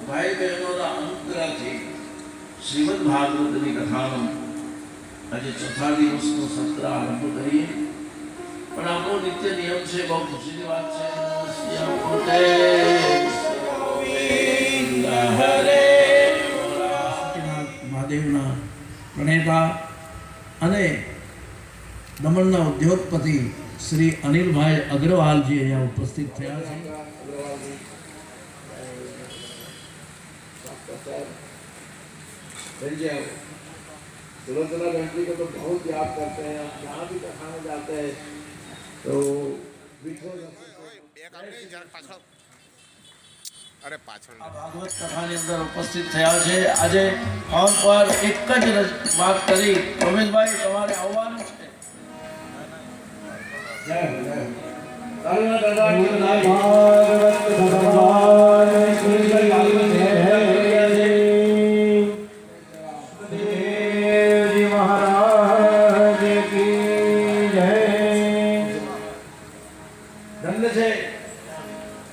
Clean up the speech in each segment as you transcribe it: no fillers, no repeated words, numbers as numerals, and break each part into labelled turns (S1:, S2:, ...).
S1: ભાઈ બહેનોના અનુગ્રહથી શ્રીમદ ભાગવતની કથાનો આજે ચોથા દિવસનો સત્ર આરંભ કરીએ. પણ આપણો નિત્ય નિયમ છે, બહુ ખુશીની વાત છે. મહાદેવના પ્રણેતા અને દમણના ઉદ્યોગપતિ શ્રી અનિલભાઈ અગ્રવાલજી અહીંયા ઉપસ્થિત થયા છે.
S2: सुलोचना बहन जी को तो बहुत याद करते हैं. आप जहाँ भी कथाने जाते हैं तो
S1: ભાગવત કથાની અંદર ઉપસ્થિત થયા છે. આજે ફોન પર એક જ વાત કરી, રમેશભાઈ તમારે આવવાનું છે.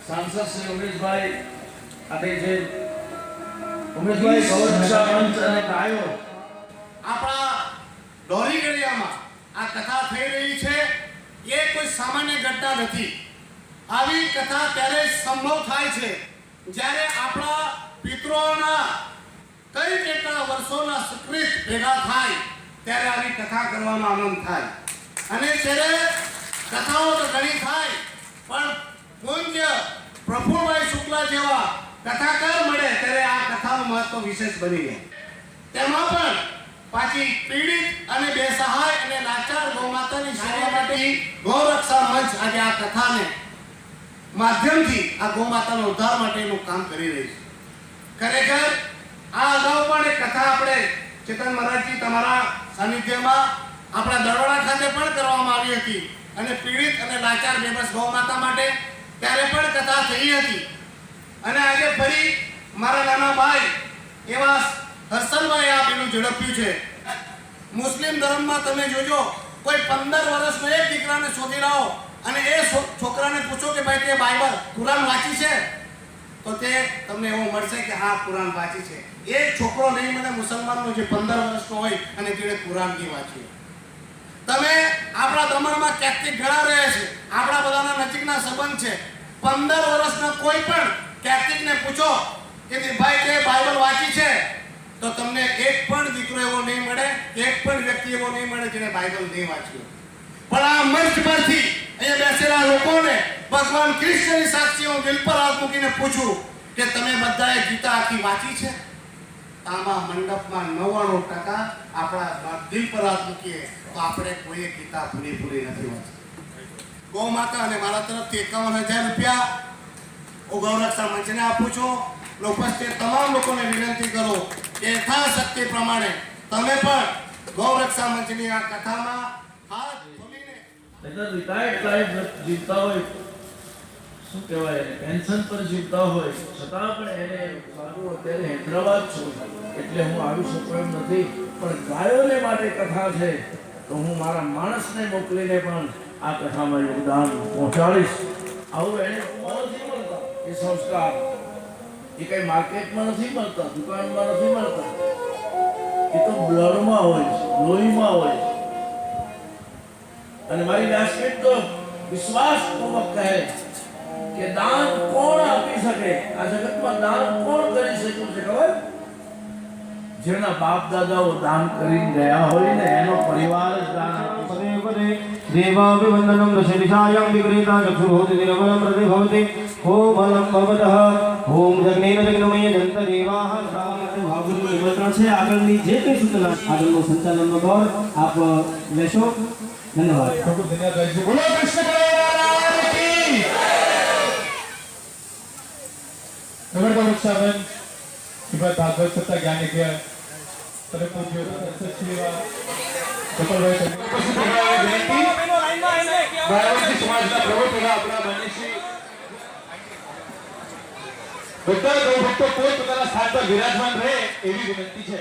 S1: સાંસદ શ્રી ઉમેશભાઈ અને જે ઉમેશભાઈ ગૌરક્ષા મંચ અને ગાયો
S3: આપણા દોરીગળિયામાં આ કથા થઈ રહી છે. એ કોઈ સામાન્ય ઘટના નથી. આવી કથા ત્યારે સંભવ થાય છે જ્યારે આપણા પિતૃઓના કઈ કેટલા વર્ષોના સુકૃત ભેગા થાય ત્યારે આવી કથા કરવામાં આનંદ થાય. અને ત્યારે કથાઓ તો ઘણી થાય, પણ પૂજ્ય પ્રફુલભાઈ શુક્લા જેવા કથાકાર મળે ત્યારે આ કથાનું મહત્વ વિશેષ બની જાય. તેમાં પણ પાછી પીડિત અને બેસહાય અને લાચાર ગૌમાતાની સેવા માટે ગૌરક્ષા મંચ આજે આ કથાને માધ્યમથી આ ગૌમાતાનો ઉદ્ધાર માટેનું કામ કરી રહી છે. ખરેખર આ અગાઉ પણ એક કથા આપણે ચેતન મહારાજજી તમારા સાનિધ્યમાં આપણા દરવાડા ખાતે પણ કરવામાં આવી હતી અને પીડિત અને લાચાર બેબસ ગૌમાતા માટે ત્યારે પણ કથા થઈ હતી. અને આજે ફરી મારા નાના ભાઈ એવા હર્ષલભાઈ આ પેલું ઝડપ્યું છે. મુસ્લિમ ધર્મમાં તમે જોજો, કોઈ 15 વર્ષનો એક દીકરાને શોધી લાવો અને એ છોકરાને પૂછો કે ભાઈ તે બાઇબલ કુરાન વાંચી છે, તો તે તમને એવું મળશે કે હા કુરાન વાંચી છે. એક છોકરો નહીં મને મુસલમાનનો જે 15 વર્ષનો હોય અને તેણે કુરાન નહીં વાંચ્યું. તમે આપણા દમણમાં કેથલિક ઘણા રહે છે, આપણા બધાના નજીકના સંબંધ છે. 15 વર્ષના કોઈ પણ કેથલિકને પૂછો કે ભાઈ તે બાઇબલ વાંચી છે, તો તમને એક પણ દીકરો એવો નહીં મળે, એક પણ વ્યક્તિ એવો નહીં મળે જેને બાઇબલ નહીં વાંચ્યું. પણ આ મંચ પરથી અહીંયા બેસેલા લોકોને ભગવાન કૃષ્ણની સાક્ષી હું દિલ પર હાથ મૂકીને પૂછું કે તમે બધાએ ગીતા આખી વાંચી છે? તાંબા મંડપમાં 99% આપણા દિલ પર હાથ મૂકીએ તો આપણે કોઈએ ગીતા પૂરી નથી વાંચી. ગૌ માતા અને મારા તરફથી 51,000 રૂપિયા હું ગૌરક્ષા મંચને આપું છું. ઉપસ્થિત તમામ લોકોને વિનંતી કરો કે યથાશક્તિ પ્રમાણે તમે પણ ગૌરક્ષા મંચની આ કથામાં હાથ ખોલીને
S1: રિટાયર્ડ લાઈફ જીવતા હોય, શું કહેવાય, પેન્શન પર જીવતા હોય, છતાં પણ એને મારું અત્યારે હૈદરાબાદ છું એટલે હું આવી શકું એમ નથી. પણ ગાયોને માટે કથા છે તો હું મારા માણસને મોકલીને પણ આ કથામાં યોગદાન પહોંચાડીશ. આવું એને નથી મળતા એ સંસ્કાર, એ કઈ માર્કેટમાં નથી મળતા, દુકાનમાં નથી મળતા. એ તો બ્લડમાં હોય છે, લોહીમાં હોય છે. અને મારી વ્યાસપીઠ તો વિશ્વાસપૂર્વક કહે કે દાન કોણ આપી શકે, આ જગતમાં દાન કોણ કરી શક્યું છે ખબર? જેના બાપ દાદાઓ દાન કરી ગયા હોય ને એનો પરિવાર જ દાન આપે.
S4: देवाभिवन्दनं रसविषायं विक्रीता चक्षुर्भवति निरवलं प्रतिभवति ओम अलम भवतः ओम जग्नेन जग्नमय जंत देवाः भागवत निमंत्रण છે. આગળની જે કંઈ સૂચના આગળનો સંચાલનનો ભાર આપ લેશો. ધન્યવાદ.
S2: બોલો કૃષ્ણ ભગવાન કી નમસ્કાર. ગૌરક્ષાબેન શ્રીમદ ભાગવત સત્તા જ્ઞાન કે તરે પૂજ્ય સચિવા ગોપાલભાઈ બારાવતી સમાજના પ્રવર્તક આપણા માનીશ્રી બધા ગૌભક્તો પોતપોતાના સ્થાન પર વિરાજમાન રહે એવી વિનંતી છે.